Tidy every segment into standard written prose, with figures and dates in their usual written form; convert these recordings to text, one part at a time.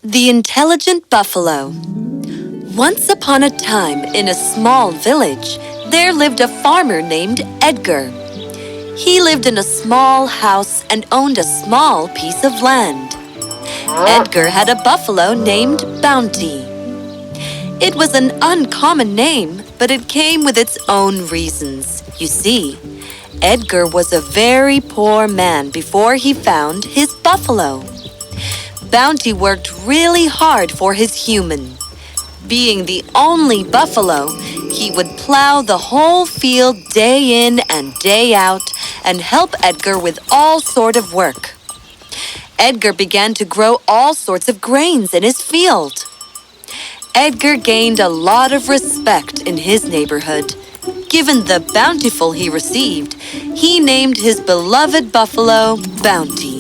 The Intelligent Buffalo. Once upon a time, in a small village, there lived a farmer named Edgar. He lived in a small house and owned a small piece of land. Edgar had a buffalo named Bounty. It was an uncommon name, but it came with its own reasons. You see, Edgar was a very poor man before he found his buffalo. Bounty worked really hard for his human. Being the only buffalo, he would plow the whole field day in and day out and help Edgar with all sort of work. Edgar began to grow all sorts of grains in his field. Edgar gained a lot of respect in his neighborhood. Given the bountiful he received, he named his beloved buffalo Bounty.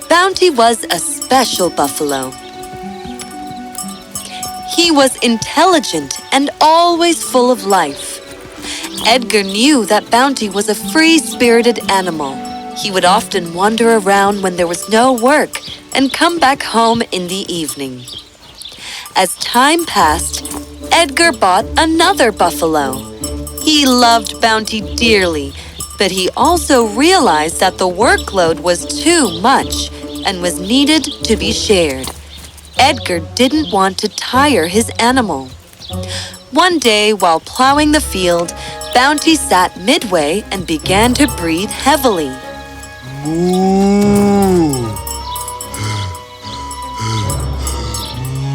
Bounty was a special buffalo. He was intelligent and always full of life. Edgar knew that Bounty was a free-spirited animal. He would often wander around when there was no work and come back home in the evening. As time passed, Edgar bought another buffalo. He loved Bounty dearly, but he also realized that the workload was too much and was needed to be shared. Edgar didn't want to tire his animal. One day, while plowing the field, Bounty sat midway and began to breathe heavily. Moo!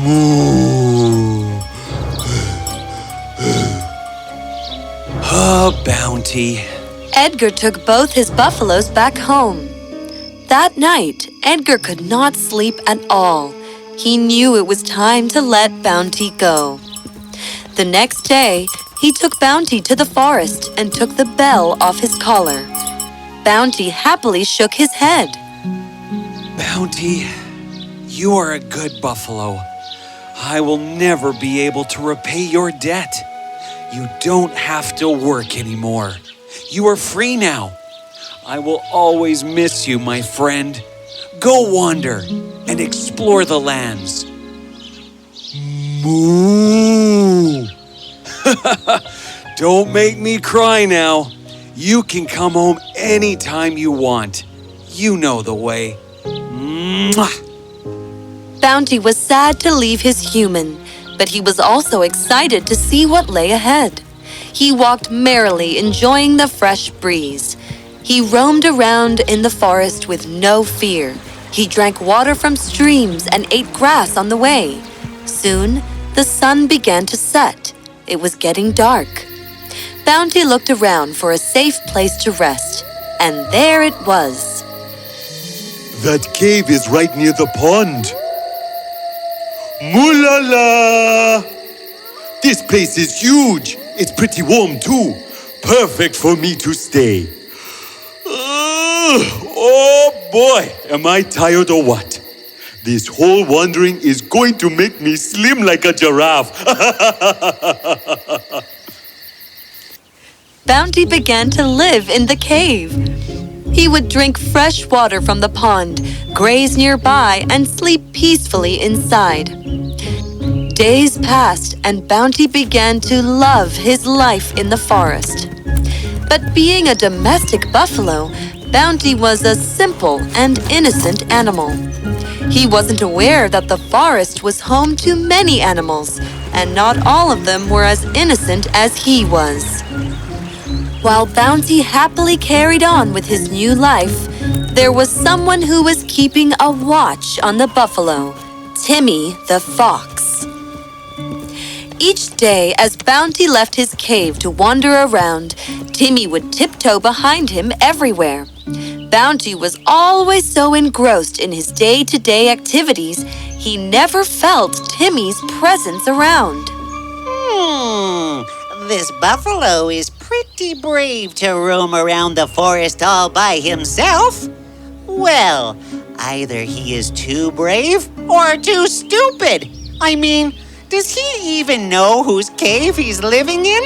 Moo! Oh, Bounty. Edgar took both his buffaloes back home. That night, Edgar could not sleep at all. He knew it was time to let Bounty go. The next day, he took Bounty to the forest and took the bell off his collar. Bounty happily shook his head. Bounty, you are a good buffalo. I will never be able to repay your debt. You don't have to work anymore. You are free now. I will always miss you, my friend. Go wander and explore the lands. Moo! Don't make me cry now. You can come home anytime you want. You know the way. Mwah! Bounty was sad to leave his human, but he was also excited to see what lay ahead. He walked merrily, enjoying the fresh breeze. He roamed around in the forest with no fear. He drank water from streams and ate grass on the way. Soon, the sun began to set. It was getting dark. Bounty looked around for a safe place to rest, and there it was. That cave is right near the pond. Moo-la-la! This place is huge. It's pretty warm too. Perfect for me to stay. Oh boy, am I tired or what? This whole wandering is going to make me slim like a giraffe. Bounty began to live in the cave. He would drink fresh water from the pond, graze nearby, and sleep peacefully inside. Days passed, and Bounty began to love his life in the forest. But being a domestic buffalo, Bounty was a simple and innocent animal. He wasn't aware that the forest was home to many animals, and not all of them were as innocent as he was. While Bounty happily carried on with his new life, there was someone who was keeping a watch on the buffalo, Timmy the fox. Each day, as Bounty left his cave to wander around, Timmy would tiptoe behind him everywhere. Bounty was always so engrossed in his day-to-day activities, he never felt Timmy's presence around. This buffalo is pretty brave to roam around the forest all by himself. Well, either he is too brave or too stupid. I mean, does he even know whose cave he's living in?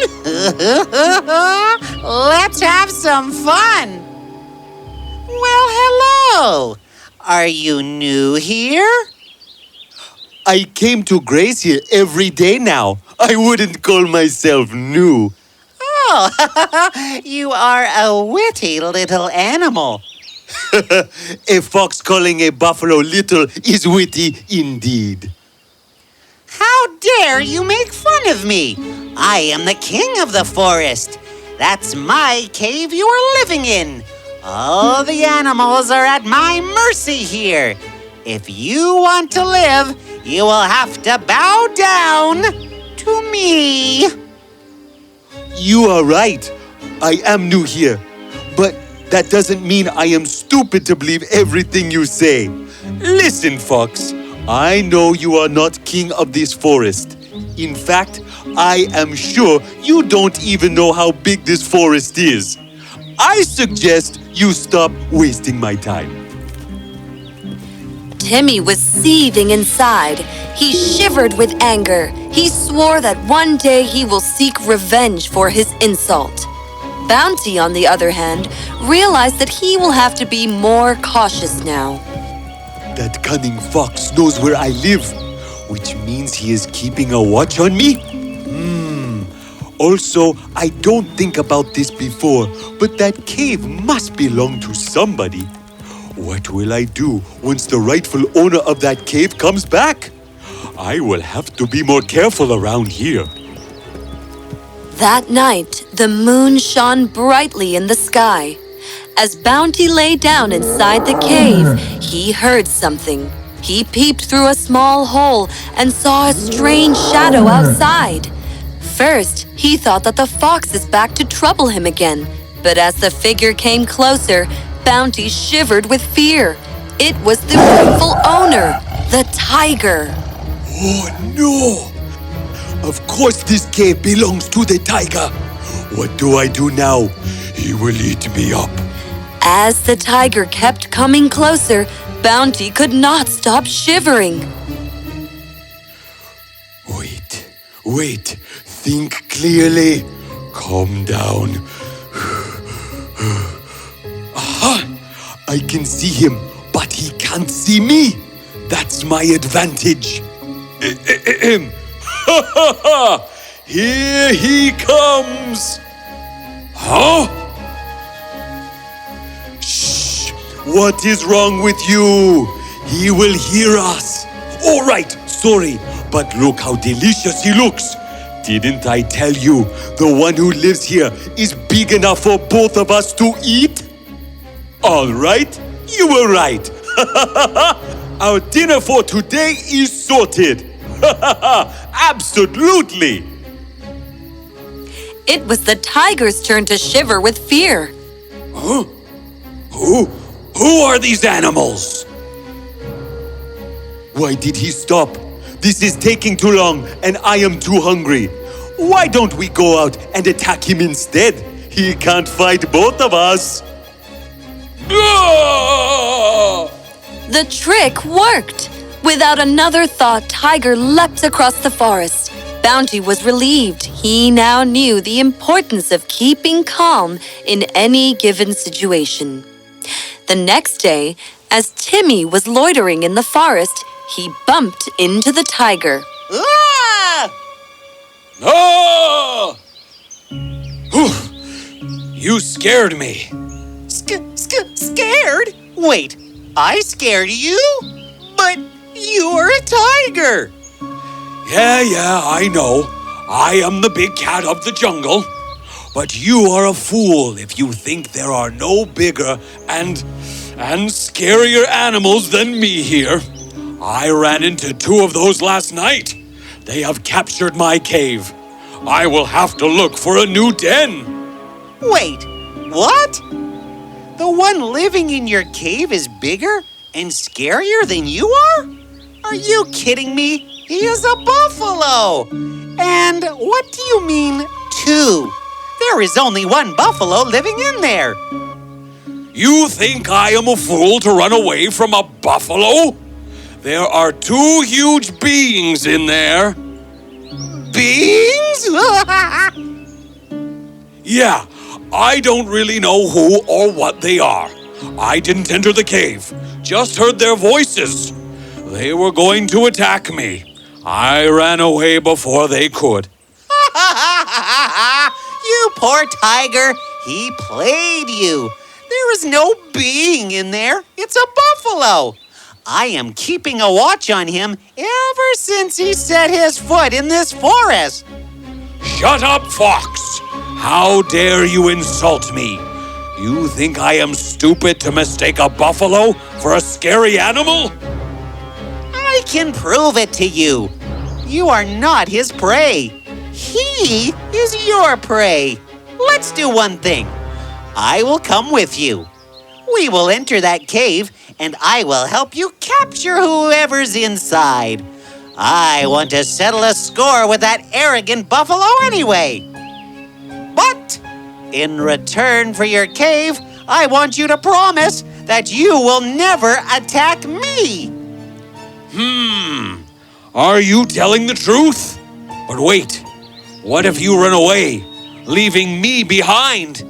Let's have some fun. Well, hello. Are you new here? I came to graze here every day now. I wouldn't call myself new. Oh, you are a witty little animal. A fox calling a buffalo little is witty indeed. How dare you make fun of me? I am the king of the forest. That's my cave you are living in. All the animals are at my mercy here. If you want to live, you will have to bow down to me. You are right. I am new here. But that doesn't mean I am stupid to believe everything you say. Listen, Fox. I know you are not king of this forest. In fact, I am sure you don't even know how big this forest is. I suggest you stop wasting my time. Timmy was seething inside. He shivered with anger. He swore that one day he will seek revenge for his insult. Bounty, on the other hand, realized that he will have to be more cautious now. That cunning fox knows where I live, which means he is keeping a watch on me? Also, I don't think about this before, but that cave must belong to somebody. What will I do once the rightful owner of that cave comes back? I will have to be more careful around here. That night, the moon shone brightly in the sky. As Bounty lay down inside the cave, he heard something. He peeped through a small hole and saw a strange shadow outside. First, he thought that the fox is back to trouble him again. But as the figure came closer, Bounty shivered with fear. It was the rightful owner, the tiger. Oh no! Of course this cave belongs to the tiger. What do I do now? He will eat me up. As the tiger kept coming closer, Bounty could not stop shivering. Wait. Think clearly. Calm down. Aha! I can see him, but he can't see me. That's my advantage. Here he comes. Huh? Shh! What is wrong with you? He will hear us. All right, sorry, but look how delicious he looks. Didn't I tell you the one who lives here is big enough for both of us to eat? All right, you were right. Our dinner for today is sorted. Absolutely. It was the tiger's turn to shiver with fear. Huh? Who are these animals? Why did he stop? This is taking too long and I am too hungry. Why don't we go out and attack him instead? He can't fight both of us. The trick worked. Without another thought, Tiger leapt across the forest. Bounty was relieved. He now knew the importance of keeping calm in any given situation. The next day, as Timmy was loitering in the forest, he bumped into the tiger. Ah! Ah! You scared me. Scared? Wait, I scared you? But you're a tiger. Yeah, I know. I am the big cat of the jungle. But you are a fool if you think there are no bigger and scarier animals than me here. I ran into two of those last night. They have captured my cave. I will have to look for a new den. Wait, what? The one living in your cave is bigger and scarier than you are? Are you kidding me? He is a buffalo. And what do you mean, two? There is only one buffalo living in there. You think I am a fool to run away from a buffalo? There are two huge beings in there. Beings? Yeah, I don't really know who or what they are. I didn't enter the cave, just heard their voices. They were going to attack me. I ran away before they could. You poor tiger. He played you. There is no being in there. It's a buffalo. I am keeping a watch on him ever since he set his foot in this forest. Shut up, Fox! How dare you insult me? You think I am stupid to mistake a buffalo for a scary animal? I can prove it to you. You are not his prey. He is your prey. Let's do one thing. I will come with you. We will enter that cave, and I will help you capture whoever's inside. I want to settle a score with that arrogant buffalo anyway. But in return for your cave, I want you to promise that you will never attack me. Are you telling the truth? But wait, what if you run away, leaving me behind?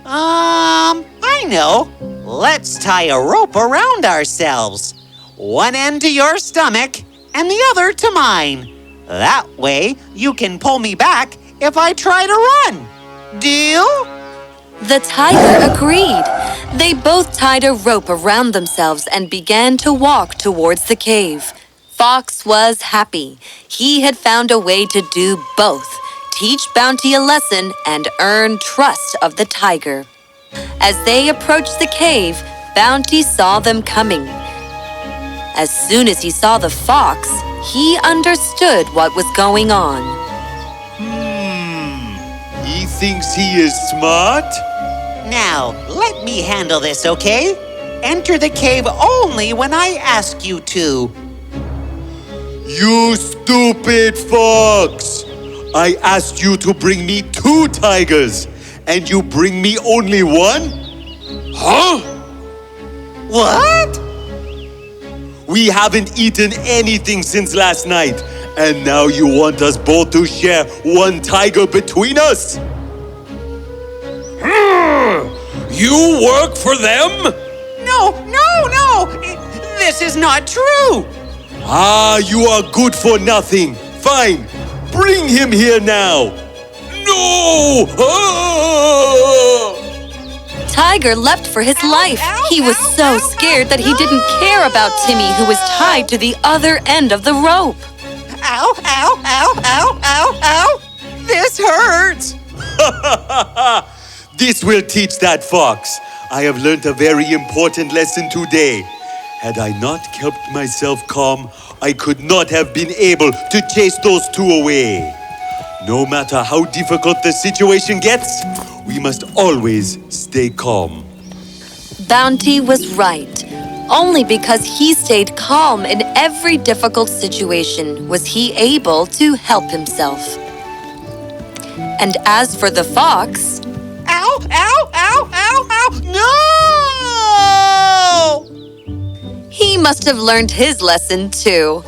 I know. Let's tie a rope around ourselves. One end to your stomach and the other to mine. That way you can pull me back if I try to run. Deal? The tiger agreed. They both tied a rope around themselves and began to walk towards the cave. Fox was happy. He had found a way to do both, teach Bounty a lesson and earn trust of the tiger. As they approached the cave, Bounty saw them coming. As soon as he saw the fox, he understood what was going on. He thinks he is smart? Now, let me handle this, okay? Enter the cave only when I ask you to. You stupid fox! I asked you to bring me 2 tigers, and you bring me only 1? Huh? What? We haven't eaten anything since last night, and now you want us both to share 1 tiger between us? You work for them? No! This is not true! Ah, you are good for nothing. Fine, bring him here now. No! Tiger leapt for his life. He was so scared that he didn't care about Timmy, who was tied to the other end of the rope. Ow, ow, ow, ow, ow, ow! This hurts! This will teach that fox. I have learned a very important lesson today. Had I not kept myself calm, I could not have been able to chase those 2 away. No matter how difficult the situation gets, we must always stay calm. Bounty was right. Only because he stayed calm in every difficult situation was he able to help himself. And as for the fox... Ow, ow, ow, ow, ow! No! he must have learned his lesson too.